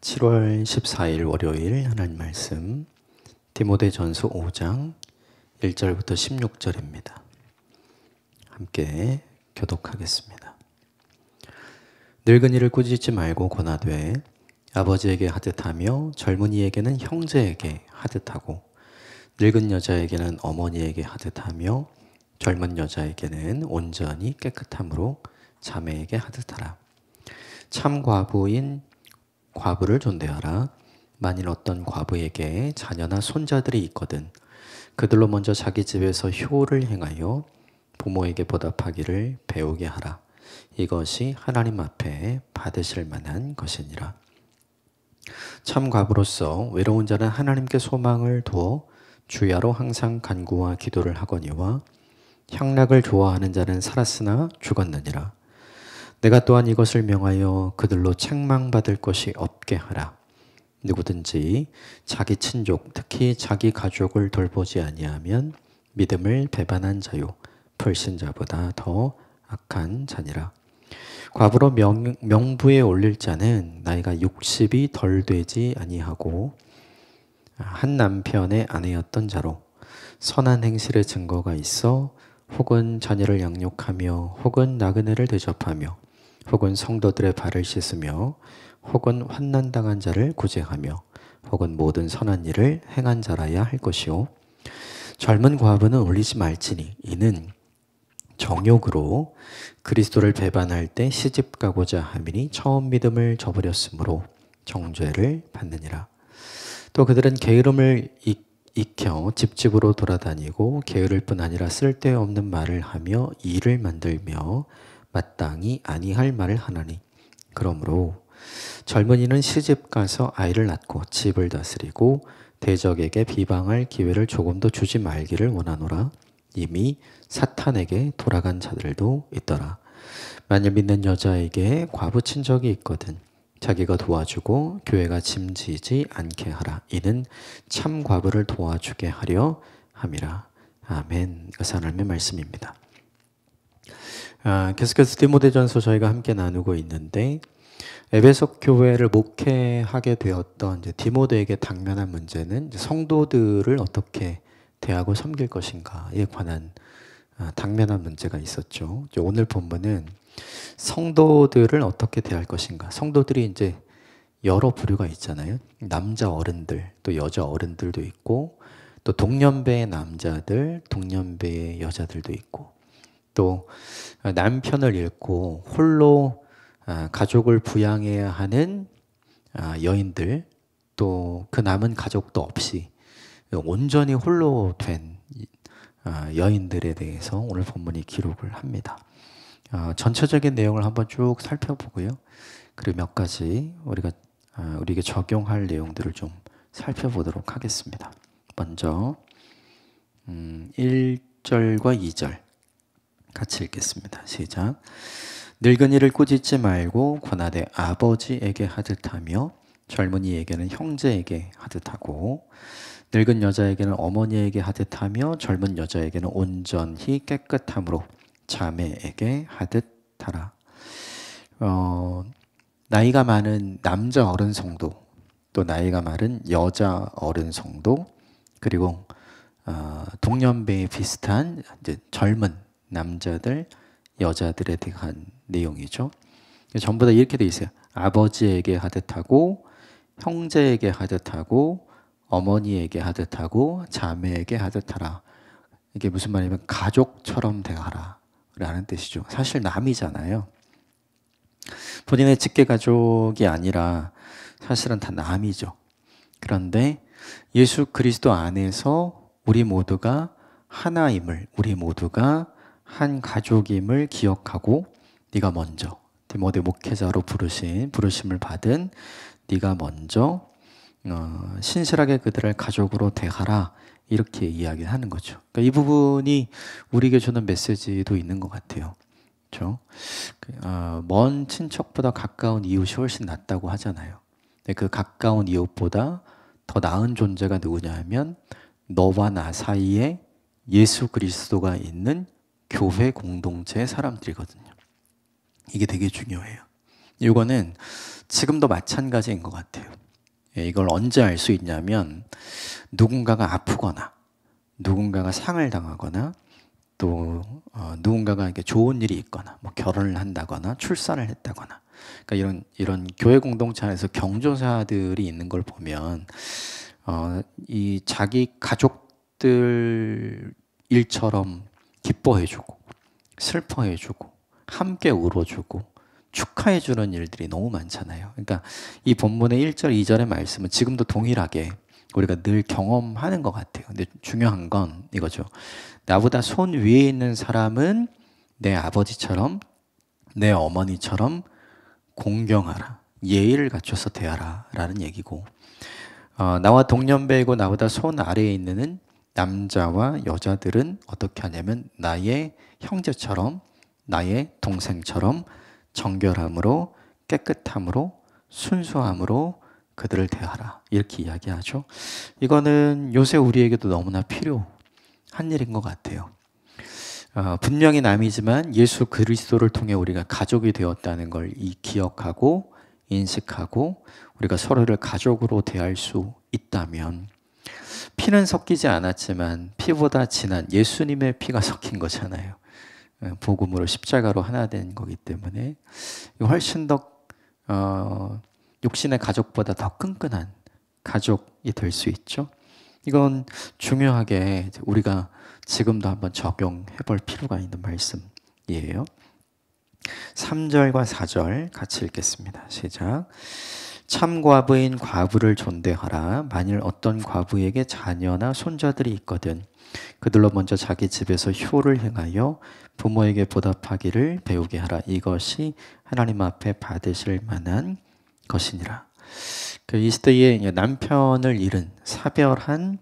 7월 14일 월요일 하나님 말씀 디모데전서 5장 1절부터 16절입니다. 함께 교독하겠습니다. 늙은이를 꾸짖지 말고 권하되 아버지에게 하듯하며 젊은이에게는 형제에게 하듯하고 늙은 여자에게는 어머니에게 하듯하며 젊은 여자에게는 온전히 깨끗함으로 자매에게 하듯하라. 참 과부인 과부를 존대하라. 만일 어떤 과부에게 자녀나 손자들이 있거든 그들로 먼저 자기 집에서 효를 행하여 부모에게 보답하기를 배우게 하라. 이것이 하나님 앞에 받으실 만한 것이니라. 참 과부로서 외로운 자는 하나님께 소망을 두어 주야로 항상 간구와 기도를 하거니와 향락을 좋아하는 자는 살았으나 죽었느니라. 내가 또한 이것을 명하여 그들로 책망받을 것이 없게 하라. 누구든지 자기 친족, 특히 자기 가족을 돌보지 아니하면 믿음을 배반한 자요 불신자보다 더 악한 자니라. 과부로 명부에 올릴 자는 나이가 60이 덜 되지 아니하고 한 남편의 아내였던 자로 선한 행실의 증거가 있어 혹은 자녀를 양육하며 혹은 나그네를 대접하며 혹은 성도들의 발을 씻으며 혹은 환난당한 자를 구제하며 혹은 모든 선한 일을 행한 자라야 할 것이요 젊은 과부는 올리지 말지니 이는 정욕으로 그리스도를 배반할 때 시집 가고자 함이니 처음 믿음을 저버렸으므로 정죄를 받느니라. 또 그들은 게으름을 익혀 집집으로 돌아다니고 게으를 뿐 아니라 쓸데없는 말을 하며 일을 만들며 마땅히 아니할 말을 하나니 그러므로 젊은이는 시집 가서 아이를 낳고 집을 다스리고 대적에게 비방할 기회를 조금도 주지 말기를 원하노라. 이미 사탄에게 돌아간 자들도 있더라. 만일 믿는 여자에게 과부 친적이 있거든 자기가 도와주고 교회가 짐지지 않게 하라. 이는 참 과부를 도와주게 하려 함이라. 아멘. 이것은 하나님의 말씀입니다. 계속해서 디모데전서 저희가 함께 나누고 있는데 에베소 교회를 목회하게 되었던 이제 디모데에게 당면한 문제는 이제 성도들을 어떻게 대하고 섬길 것인가에 관한 당면한 문제가 있었죠. 이제 오늘 본문은 성도들을 어떻게 대할 것인가. 성도들이 이제 여러 부류가 있잖아요. 남자 어른들, 또 여자 어른들도 있고, 또 동년배의 남자들, 동년배의 여자들도 있고, 또 남편을 잃고 홀로 가족을 부양해야 하는 여인들, 또 그 남은 가족도 없이 온전히 홀로 된 여인들에 대해서 오늘 본문이 기록을 합니다. 전체적인 내용을 한번 쭉 살펴보고요. 그리고 몇 가지 우리에게 적용할 내용들을 좀 살펴보도록 하겠습니다. 먼저 1절과 2절 같이 읽겠습니다. 시작. 늙은이를 꾸짖지 말고 권하되 아버지에게 하듯하며 젊은이에게는 형제에게 하듯하고 늙은 여자에게는 어머니에게 하듯하며 젊은 여자에게는 온전히 깨끗함으로 자매에게 하듯하라. 나이가 많은 남자 어른 성도, 또 나이가 많은 여자 어른 성도, 그리고 동년배에 비슷한 이제 젊은 남자들, 여자들에 대한 내용이죠. 전부 다 이렇게 돼 있어요. 아버지에게 하듯하고, 형제에게 하듯하고, 어머니에게 하듯하고, 자매에게 하듯하라. 이게 무슨 말이냐면 가족처럼 대하라 라는 뜻이죠. 사실 남이잖아요. 본인의 직계 가족이 아니라 사실은 다 남이죠. 그런데 예수 그리스도 안에서 우리 모두가 하나임을, 우리 모두가 한 가족임을 기억하고 네가 먼저 디모데 목회자로 부르심을 받은 네가 먼저 신실하게 그들을 가족으로 대하라 이렇게 이야기하는 거죠. 그러니까 이 부분이 우리에게 주는 메시지도 있는 것 같아요. 그렇죠? 먼 친척보다 가까운 이웃이 훨씬 낫다고 하잖아요. 근데 그 가까운 이웃보다 더 나은 존재가 누구냐 하면 너와 나 사이에 예수 그리스도가 있는 교회 공동체의 사람들이거든요. 이게 되게 중요해요. 이거는 지금도 마찬가지인 것 같아요. 이걸 언제 알 수 있냐면 누군가가 아프거나 누군가가 상을 당하거나 또 누군가가 이렇게 좋은 일이 있거나 뭐 결혼을 한다거나 출산을 했다거나 그러니까 이런 교회 공동체 안에서 경조사들이 있는 걸 보면 이 자기 가족들 일처럼 기뻐해주고 슬퍼해주고 함께 울어주고 축하해주는 일들이 너무 많잖아요. 그러니까 이 본문의 1절, 2절의 말씀은 지금도 동일하게 우리가 늘 경험하는 것 같아요. 근데 중요한 건 이거죠. 나보다 손 위에 있는 사람은 내 아버지처럼 내 어머니처럼 공경하라. 예의를 갖춰서 대하라 라는 얘기고 나와 동년배이고 나보다 손 아래에 있는 남자와 여자들은 어떻게 하냐면 나의 형제처럼 나의 동생처럼 정결함으로 깨끗함으로 순수함으로 그들을 대하라 이렇게 이야기하죠. 이거는 요새 우리에게도 너무나 필요한 일인 것 같아요. 분명히 남이지만 예수 그리스도를 통해 우리가 가족이 되었다는 걸 기억하고 인식하고 우리가 서로를 가족으로 대할 수 있다면 피는 섞이지 않았지만 피보다 진한 예수님의 피가 섞인 거잖아요. 복음으로 십자가로 하나 된 거기 때문에 훨씬 더 육신의 가족보다 더 끈끈한 가족이 될 수 있죠. 이건 중요하게 우리가 지금도 한번 적용해 볼 필요가 있는 말씀이에요. 3절과 4절 같이 읽겠습니다. 시작. 참과부인 과부를 존대하라. 만일 어떤 과부에게 자녀나 손자들이 있거든 그들로 먼저 자기 집에서 효를 행하여 부모에게 보답하기를 배우게 하라. 이것이 하나님 앞에 받으실 만한 것이니라. 이 시대에 남편을 잃은 사별한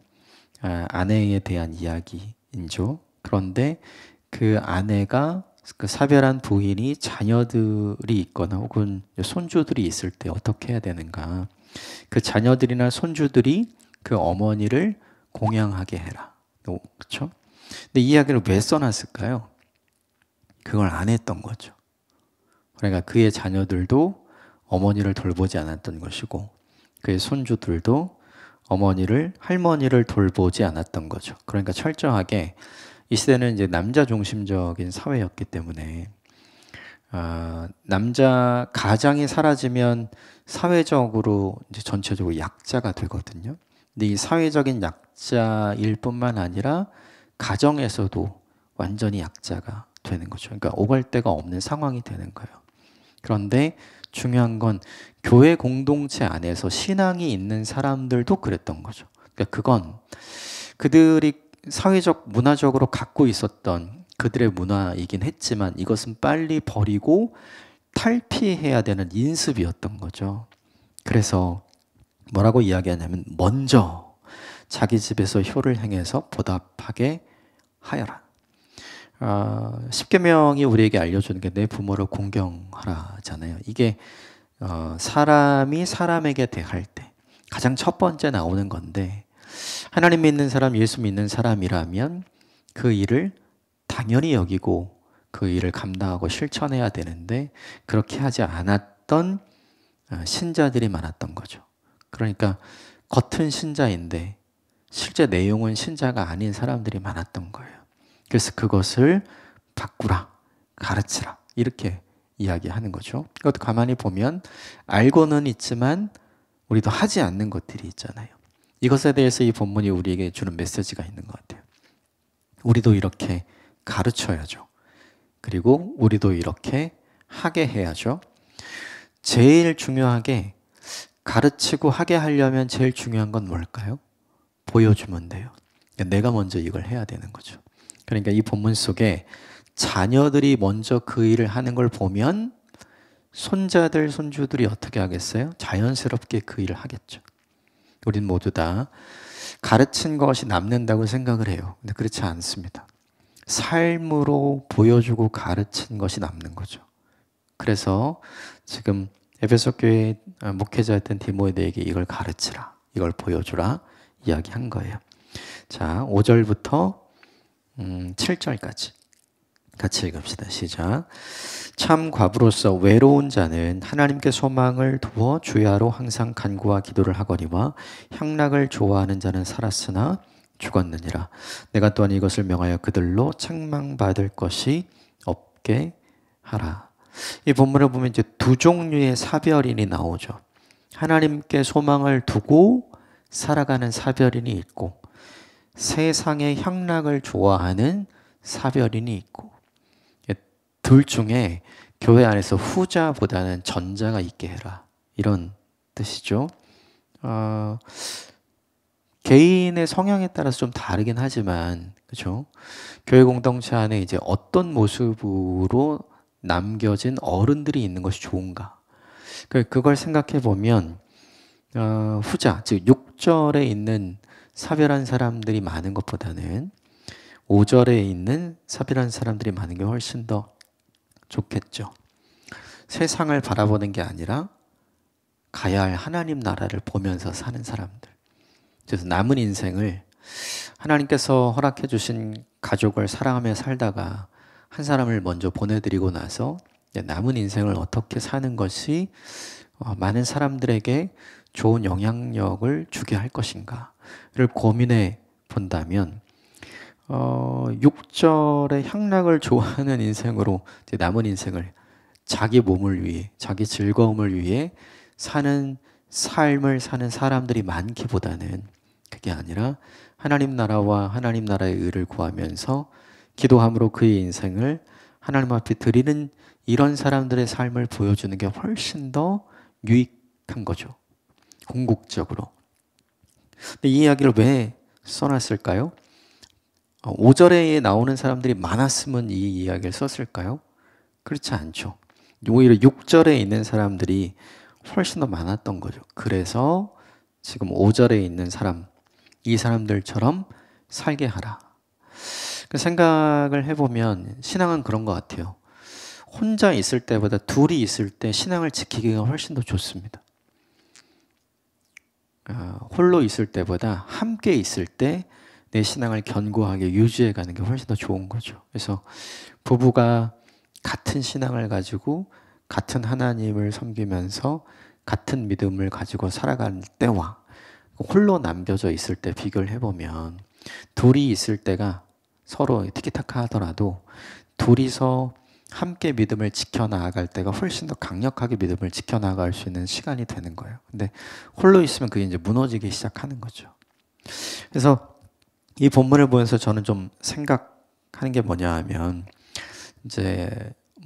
아내에 대한 이야기인죠. 그런데 그 아내가 그 사별한 부인이 자녀들이 있거나 혹은 손주들이 있을 때 어떻게 해야 되는가. 그 자녀들이나 손주들이 그 어머니를 공양하게 해라. 그렇죠? 근데 이 이야기를 왜 써놨을까요? 그걸 안 했던 거죠. 그러니까 그의 자녀들도 어머니를 돌보지 않았던 것이고 그의 손주들도 할머니를 돌보지 않았던 거죠. 그러니까 철저하게 이 시대는 이제 남자 중심적인 사회였기 때문에 남자 가장이 사라지면 사회적으로 이제 전체적으로 약자가 되거든요. 근데 이 사회적인 약자일 뿐만 아니라 가정에서도 완전히 약자가 되는 거죠. 그러니까 오갈 데가 없는 상황이 되는 거예요. 그런데 중요한 건 교회 공동체 안에서 신앙이 있는 사람들도 그랬던 거죠. 그러니까 그건 그들이 사회적 문화적으로 갖고 있었던 그들의 문화이긴 했지만 이것은 빨리 버리고 탈피해야 되는 인습이었던 거죠. 그래서 뭐라고 이야기하냐면 먼저 자기 집에서 효를 행해서 보답하게 하여라. 십계명이 우리에게 알려주는 게 내 부모를 공경하라잖아요. 이게 사람이 사람에게 대할 때 가장 첫 번째 나오는 건데 하나님 믿는 사람, 예수 믿는 사람이라면 그 일을 당연히 여기고 그 일을 감당하고 실천해야 되는데 그렇게 하지 않았던 신자들이 많았던 거죠. 그러니까 겉은 신자인데 실제 내용은 신자가 아닌 사람들이 많았던 거예요. 그래서 그것을 바꾸라, 가르치라 이렇게 이야기하는 거죠. 이것도 가만히 보면 알고는 있지만 우리도 하지 않는 것들이 있잖아요. 이것에 대해서 이 본문이 우리에게 주는 메시지가 있는 것 같아요. 우리도 이렇게 가르쳐야죠. 그리고 우리도 이렇게 하게 해야죠. 제일 중요하게 가르치고 하게 하려면 제일 중요한 건 뭘까요? 보여주면 돼요. 내가 먼저 이걸 해야 되는 거죠. 그러니까 이 본문 속에 자녀들이 먼저 그 일을 하는 걸 보면 손자들, 손주들이 어떻게 하겠어요? 자연스럽게 그 일을 하겠죠. 우린 모두 다 가르친 것이 남는다고 생각을 해요. 근데 그렇지 않습니다. 삶으로 보여주고 가르친 것이 남는 거죠. 그래서 지금 에베소 교회 목회자였던 디모데에게 이걸 가르치라, 이걸 보여주라 이야기한 거예요. 자, 5절부터 7절까지 같이 읽읍시다. 시작. 참 과부로서 외로운 자는 하나님께 소망을 두어 주야로 항상 간구와 기도를 하거니와 향락을 좋아하는 자는 살았으나 죽었느니라. 내가 또한 이것을 명하여 그들로 책망받을 것이 없게 하라. 이 본문을 보면 이제 두 종류의 사별인이 나오죠. 하나님께 소망을 두고 살아가는 사별인이 있고 세상의 향락을 좋아하는 사별인이 있고, 둘 중에 교회 안에서 후자보다는 전자가 있게 해라, 이런 뜻이죠. 개인의 성향에 따라서 좀 다르긴 하지만, 그렇죠? 교회 공동체 안에 이제 어떤 모습으로 남겨진 어른들이 있는 것이 좋은가? 그걸 생각해 보면 후자, 즉 6절에 있는 사별한 사람들이 많은 것보다는 5절에 있는 사별한 사람들이 많은 게 훨씬 더 좋겠죠. 세상을 바라보는 게 아니라 가야 할 하나님 나라를 보면서 사는 사람들. 그래서 남은 인생을 하나님께서 허락해 주신 가족을 사랑하며 살다가 한 사람을 먼저 보내드리고 나서 남은 인생을 어떻게 사는 것이 많은 사람들에게 좋은 영향력을 주게 할 것인가를 고민해 본다면 6절의 향락을 좋아하는 인생으로 이제 남은 인생을 자기 몸을 위해, 자기 즐거움을 위해 사는 삶을 사는 사람들이 많기보다는 그게 아니라 하나님 나라와 하나님 나라의 의를 구하면서 기도함으로 그의 인생을 하나님 앞에 드리는 이런 사람들의 삶을 보여주는 게 훨씬 더 유익한 거죠. 궁극적으로. 근데 이 이야기를 왜 써놨을까요? 5절에 나오는 사람들이 많았으면 이 이야기를 썼을까요? 그렇지 않죠. 오히려 6절에 있는 사람들이 훨씬 더 많았던 거죠. 그래서 지금 5절에 있는 사람, 이 사람들처럼 살게 하라. 그 생각을 해보면 신앙은 그런 것 같아요. 혼자 있을 때보다 둘이 있을 때 신앙을 지키기가 훨씬 더 좋습니다. 홀로 있을 때보다 함께 있을 때 내 신앙을 견고하게 유지해 가는 게 훨씬 더 좋은 거죠. 그래서 부부가 같은 신앙을 가지고 같은 하나님을 섬기면서 같은 믿음을 가지고 살아갈 때와 홀로 남겨져 있을 때 비교를 해보면 둘이 있을 때가 서로 티키타카 하더라도 둘이서 함께 믿음을 지켜나갈 때가 훨씬 더 강력하게 믿음을 지켜나갈 수 있는 시간이 되는 거예요. 근데 홀로 있으면 그게 이제 무너지기 시작하는 거죠. 그래서 이 본문을 보면서 저는 좀 생각하는 게 뭐냐 하면 이제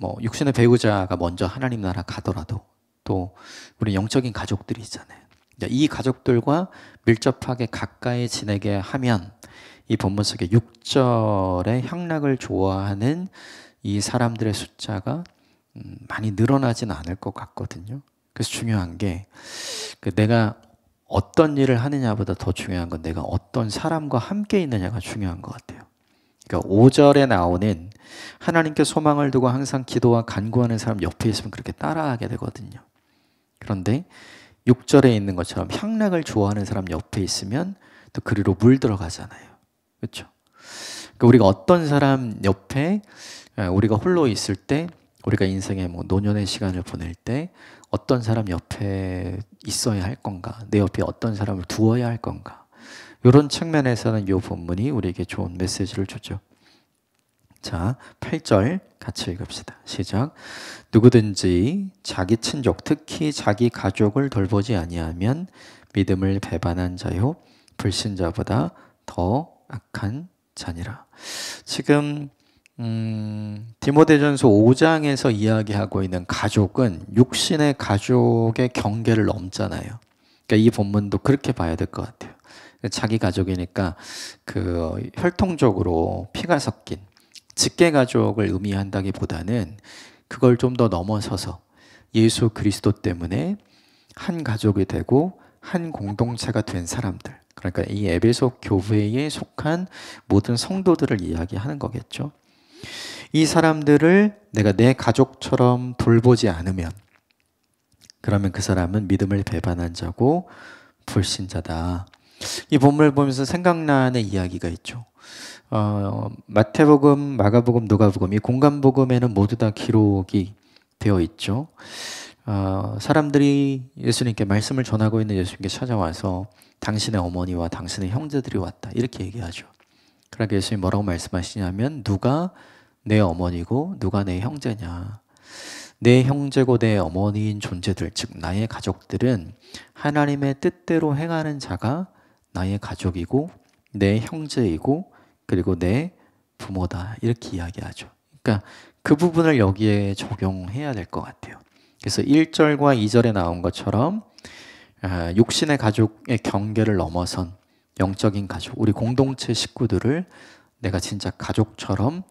뭐 육신의 배우자가 먼저 하나님 나라 가더라도 또 우리 영적인 가족들이 있잖아요. 이 가족들과 밀접하게 가까이 지내게 하면 이 본문 속에 6절의 향락을 좋아하는 이 사람들의 숫자가 많이 늘어나진 않을 것 같거든요. 그래서 중요한 게 내가 어떤 일을 하느냐보다 더 중요한 건 내가 어떤 사람과 함께 있느냐가 중요한 것 같아요. 그러니까 5절에 나오는 하나님께 소망을 두고 항상 기도와 간구하는 사람 옆에 있으면 그렇게 따라하게 되거든요. 그런데 6절에 있는 것처럼 향락을 좋아하는 사람 옆에 있으면 또 그리로 물들어가잖아요. 그렇죠? 그러니까 우리가 어떤 사람 옆에 우리가 홀로 있을 때 우리가 인생의 뭐 노년의 시간을 보낼 때 어떤 사람 옆에 있어야 할 건가, 내 옆에 어떤 사람을 두어야 할 건가, 이런 측면에서는 이 본문이 우리에게 좋은 메시지를 주죠. 자, 8절 같이 읽읍시다. 시작. 누구든지 자기 친족, 특히 자기 가족을 돌보지 아니하면 믿음을 배반한 자요 불신자보다 더 악한 자니라. 지금 디모데전서 5장에서 이야기하고 있는 가족은 육신의 가족의 경계를 넘잖아요. 그러니까 이 본문도 그렇게 봐야 될 것 같아요. 자기 가족이니까 그 혈통적으로 피가 섞인 직계 가족을 의미한다기보다는 그걸 좀 더 넘어서서 예수 그리스도 때문에 한 가족이 되고 한 공동체가 된 사람들, 그러니까 이 에베소 교회에 속한 모든 성도들을 이야기하는 거겠죠. 이 사람들을 내가 내 가족처럼 돌보지 않으면 그러면 그 사람은 믿음을 배반한 자고 불신자다. 이 본문을 보면서 생각나는 이야기가 있죠. 마태복음, 마가복음, 누가복음 이 공간복음에는 모두 다 기록이 되어 있죠. 사람들이 예수님께 말씀을 전하고 있는 예수님께 찾아와서 당신의 어머니와 당신의 형제들이 왔다 이렇게 얘기하죠. 그러니까 예수님이 뭐라고 말씀하시냐면 누가 내 어머니고 누가 내 형제냐. 내 형제고 내 어머니인 존재들, 즉 나의 가족들은 하나님의 뜻대로 행하는 자가 나의 가족이고 내 형제이고 그리고 내 부모다 이렇게 이야기하죠. 그러니까 그 부분을 여기에 적용해야 될 것 같아요. 그래서 1절과 2절에 나온 것처럼 육신의 가족의 경계를 넘어선 영적인 가족, 우리 공동체 식구들을 내가 진짜 가족처럼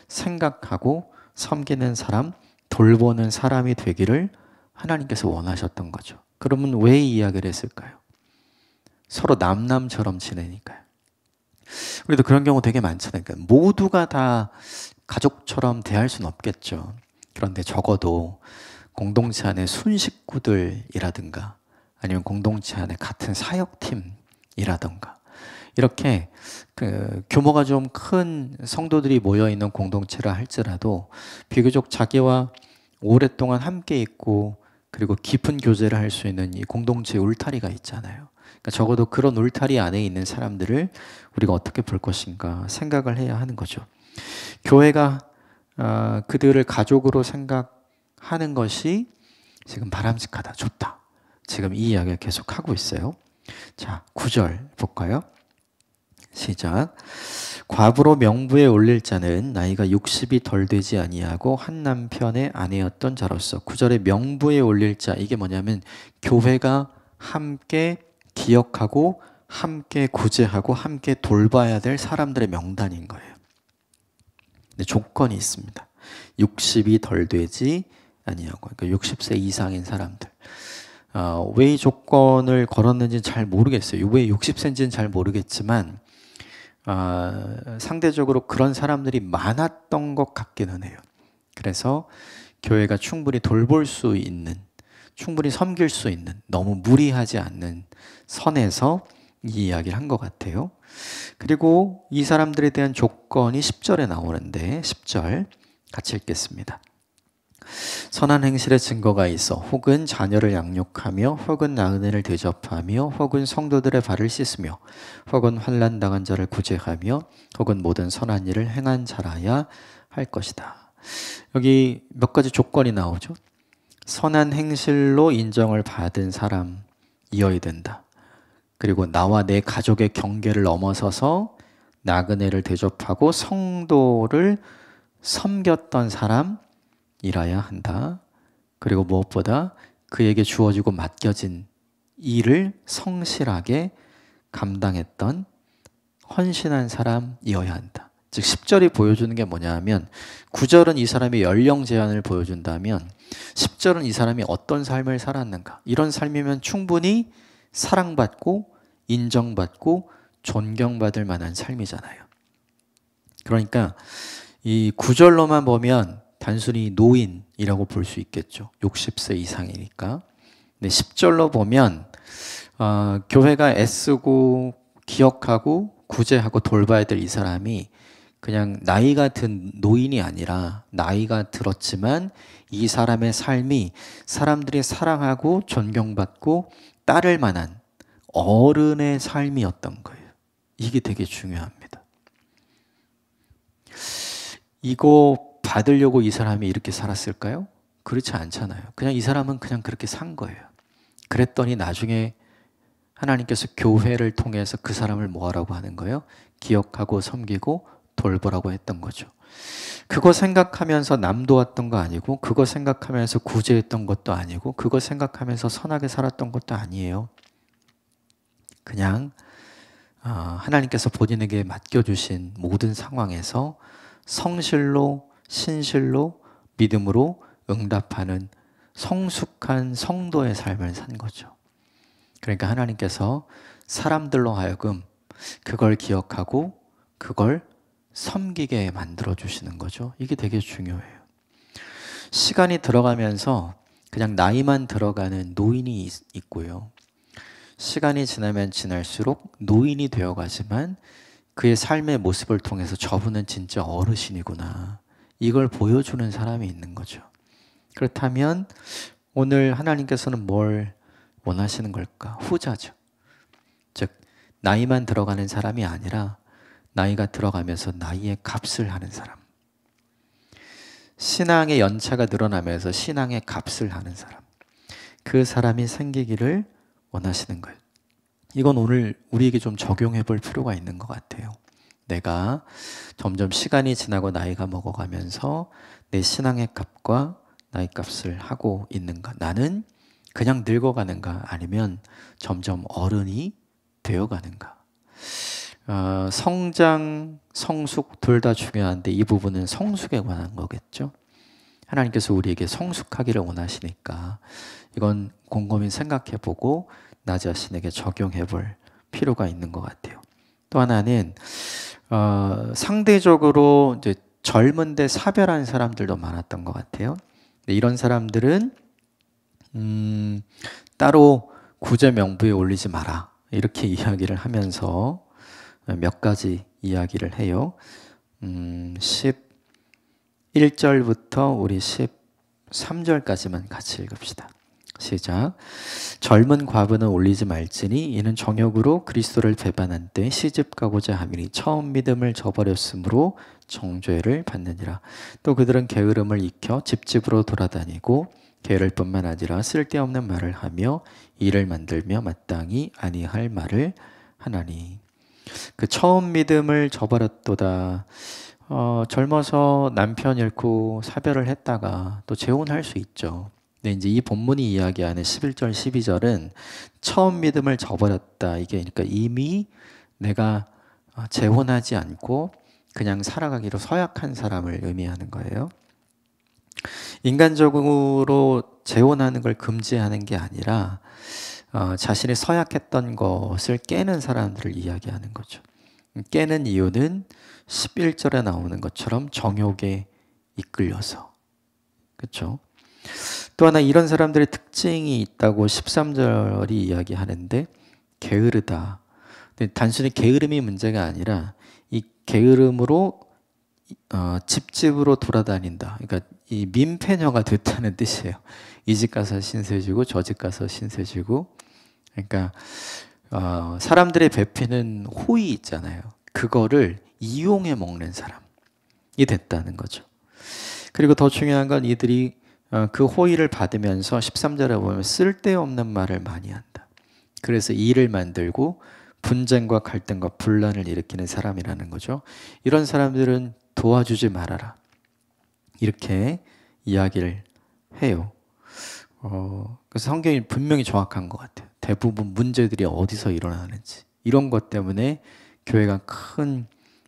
생각하고 섬기는 사람, 돌보는 사람이 되기를 하나님께서 원하셨던 거죠. 그러면 왜 이 이야기를 했을까요? 서로 남남처럼 지내니까요. 우리도 그런 경우 되게 많잖아요. 그러니까 모두가 다 가족처럼 대할 수는 없겠죠. 그런데 적어도 공동체 안에 순식구들이라든가 아니면 공동체 안에 같은 사역팀이라든가 이렇게 그 규모가 좀 큰 성도들이 모여있는 공동체라 할지라도 비교적 자기와 오랫동안 함께 있고 그리고 깊은 교제를 할 수 있는 이 공동체 울타리가 있잖아요. 그러니까 적어도 그런 울타리 안에 있는 사람들을 우리가 어떻게 볼 것인가 생각을 해야 하는 거죠. 교회가 그들을 가족으로 생각하는 것이 지금 바람직하다, 좋다. 지금 이 이야기를 계속 하고 있어요. 자, 9절 볼까요? 시작. 과부로 명부에 올릴 자는 나이가 60이 덜 되지 아니하고 한 남편의 아내였던 자로서. 9절에 명부에 올릴 자, 이게 뭐냐면 교회가 함께 기억하고 함께 구제하고 함께 돌봐야 될 사람들의 명단인 거예요. 근데 조건이 있습니다. 60이 덜 되지 아니하고, 그러니까 60세 이상인 사람들. 왜 이 조건을 걸었는지는 잘 모르겠어요. 왜 60세인지는 잘 모르겠지만 상대적으로 그런 사람들이 많았던 것 같기는 해요. 그래서 교회가 충분히 돌볼 수 있는, 충분히 섬길 수 있는, 너무 무리하지 않는 선에서 이 이야기를 한 것 같아요. 그리고 이 사람들에 대한 조건이 10절에 나오는데 10절 같이 읽겠습니다. 선한 행실의 증거가 있어 혹은 자녀를 양육하며 혹은 나그네를 대접하며 혹은 성도들의 발을 씻으며 혹은 환난 당한 자를 구제하며 혹은 모든 선한 일을 행한 자라야 할 것이다. 여기 몇 가지 조건이 나오죠. 선한 행실로 인정을 받은 사람이어야 된다. 그리고 나와 내 가족의 경계를 넘어서서 나그네를 대접하고 성도를 섬겼던 사람이라야 한다. 그리고 무엇보다 그에게 주어지고 맡겨진 일을 성실하게 감당했던 헌신한 사람이어야 한다. 즉 10절이 보여주는 게 뭐냐면 9절은 이 사람의 연령 제한을 보여준다면 10절은 이 사람이 어떤 삶을 살았는가. 이런 삶이면 충분히 사랑받고 인정받고 존경받을 만한 삶이잖아요. 그러니까 이 9절로만 보면 단순히 노인이라고 볼 수 있겠죠. 60세 이상이니까. 근데 10절로 보면 교회가 애쓰고 기억하고 구제하고 돌봐야 될 이 사람이 그냥 나이가 든 노인이 아니라 나이가 들었지만 이 사람의 삶이 사람들이 사랑하고 존경받고 따를 만한 어른의 삶이었던 거예요. 이게 되게 중요합니다. 이거 받으려고 이 사람이 이렇게 살았을까요? 그렇지 않잖아요. 그냥 이 사람은 그냥 그렇게 산 거예요. 그랬더니 나중에 하나님께서 교회를 통해서 그 사람을 뭐하라고 하는 거예요? 기억하고 섬기고 돌보라고 했던 거죠. 그거 생각하면서 남 도왔던 거 아니고 그거 생각하면서 구제했던 것도 아니고 그거 생각하면서 선하게 살았던 것도 아니에요. 그냥 하나님께서 본인에게 맡겨주신 모든 상황에서 성실로 신실로 믿음으로 응답하는 성숙한 성도의 삶을 산 거죠. 그러니까 하나님께서 사람들로 하여금 그걸 기억하고 그걸 섬기게 만들어 주시는 거죠. 이게 되게 중요해요. 시간이 들어가면서 그냥 나이만 들어가는 노인이 있고요. 시간이 지나면 지날수록 노인이 되어가지만 그의 삶의 모습을 통해서 저분은 진짜 어르신이구나. 이걸 보여주는 사람이 있는 거죠. 그렇다면 오늘 하나님께서는 뭘 원하시는 걸까? 후자죠. 즉 나이만 들어가는 사람이 아니라 나이가 들어가면서 나이의 값을 하는 사람. 신앙의 연차가 늘어나면서 신앙의 값을 하는 사람. 그 사람이 생기기를 원하시는 거예요. 이건 오늘 우리에게 좀 적용해 볼 필요가 있는 것 같아요. 내가 점점 시간이 지나고 나이가 먹어가면서 내 신앙의 값과 나이 값을 하고 있는가? 나는 그냥 늙어가는가? 아니면 점점 어른이 되어가는가? 성장, 성숙 둘 다 중요한데 이 부분은 성숙에 관한 거겠죠. 하나님께서 우리에게 성숙하기를 원하시니까 이건 곰곰이 생각해보고 나 자신에게 적용해볼 필요가 있는 것 같아요. 또 하나는 상대적으로 이제 젊은데 사별한 사람들도 많았던 것 같아요. 이런 사람들은 따로 구제 명부에 올리지 마라 이렇게 이야기를 하면서 몇 가지 이야기를 해요. 11절부터 우리 13절까지만 같이 읽읍시다. 시작. 젊은 과부는 올리지 말지니 이는 정욕으로 그리스도를 배반한 때 시집 가고자 함이니 처음 믿음을 저버렸으므로 정죄를 받느니라. 또 그들은 게으름을 익혀 집집으로 돌아다니고 게으를 뿐만 아니라 쓸데없는 말을 하며 일을 만들며 마땅히 아니할 말을 하나니. 그 처음 믿음을 저버렸도다. 젊어서 남편 잃고 사별을 했다가 또 재혼할 수 있죠. 근데 이제 이 본문이 이야기하는 11절, 12절은 처음 믿음을 저버렸다. 이게 그러니까 이미 내가 재혼하지 않고 그냥 살아가기로 서약한 사람을 의미하는 거예요. 인간적으로 재혼하는 걸 금지하는 게 아니라 자신이 서약했던 것을 깨는 사람들을 이야기하는 거죠. 깨는 이유는 11절에 나오는 것처럼 정욕에 이끌려서. 그렇죠? 또 하나 이런 사람들의 특징이 있다고 13절이 이야기하는데 게으르다. 근데 단순히 게으름이 문제가 아니라 이 게으름으로 집집으로 돌아다닌다. 그러니까 이 민폐녀가 됐다는 뜻이에요. 이 집 가서 신세지고 저 집 가서 신세지고. 그러니까 사람들의 배피는 호의 있잖아요. 그거를 이용해 먹는 사람이 됐다는 거죠. 그리고 더 중요한 건 이들이 그 호의를 받으면서 13절에 보면 쓸데없는 말을 많이 한다. 그래서 일을 만들고 분쟁과 갈등과 분란을 일으키는 사람이라는 거죠. 이런 사람들은 도와주지 말아라. 이렇게 이야기를 해요. 그래서 성경이 분명히 정확한 것 같아요. 대부분 문제들이 어디서 일어나는지. 이런 것 때문에 교회가 큰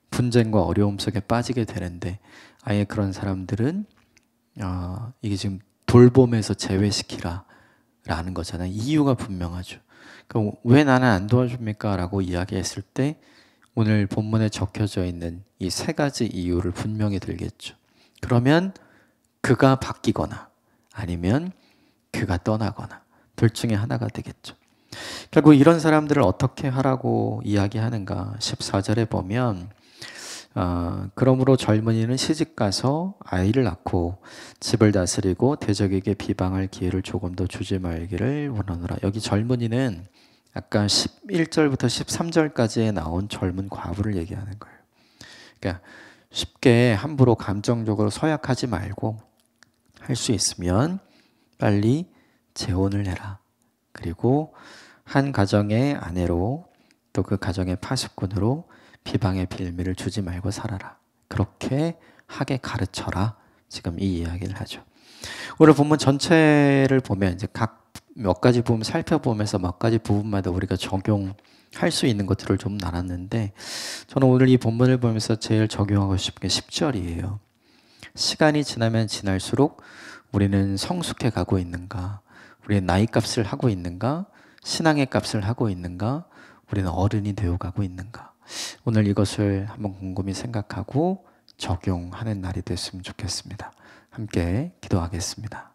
분쟁과 어려움 속에 빠지게 되는데 아예 그런 사람들은 이게 지금 돌봄에서 제외시키라 라는 거잖아요. 이유가 분명하죠. 그럼 왜 나는 안 도와줍니까? 라고 이야기했을 때 오늘 본문에 적혀져 있는 이 세 가지 이유를 분명히 들겠죠. 그러면 그가 바뀌거나 아니면 그가 떠나거나 둘 중에 하나가 되겠죠. 결국 이런 사람들을 어떻게 하라고 이야기하는가? 14절에 보면 그러므로 젊은이는 시집가서 아이를 낳고 집을 다스리고 대적에게 비방할 기회를 조금 더 주지 말기를 원하노라. 여기 젊은이는 아까 11절부터 13절까지에 나온 젊은 과부를 얘기하는 거예요. 그러니까 쉽게 함부로 감정적으로 서약하지 말고 할 수 있으면 빨리 재혼을 해라. 그리고 한 가정의 아내로 또 그 가정의 파수꾼으로 비방의 빌미를 주지 말고 살아라. 그렇게 하게 가르쳐라. 지금 이 이야기를 하죠. 오늘 본문 전체를 보면 이제 각 몇 가지 부분 살펴보면서 몇 가지 부분마다 우리가 적용할 수 있는 것들을 좀 나눴는데 저는 오늘 이 본문을 보면서 제일 적용하고 싶은 게 10절이에요. 시간이 지나면 지날수록 우리는 성숙해 가고 있는가? 우리는 나이 값을 하고 있는가? 신앙의 값을 하고 있는가? 우리는 어른이 되어가고 있는가? 오늘 이것을 한번 곰곰이 생각하고 적용하는 날이 됐으면 좋겠습니다. 함께 기도하겠습니다.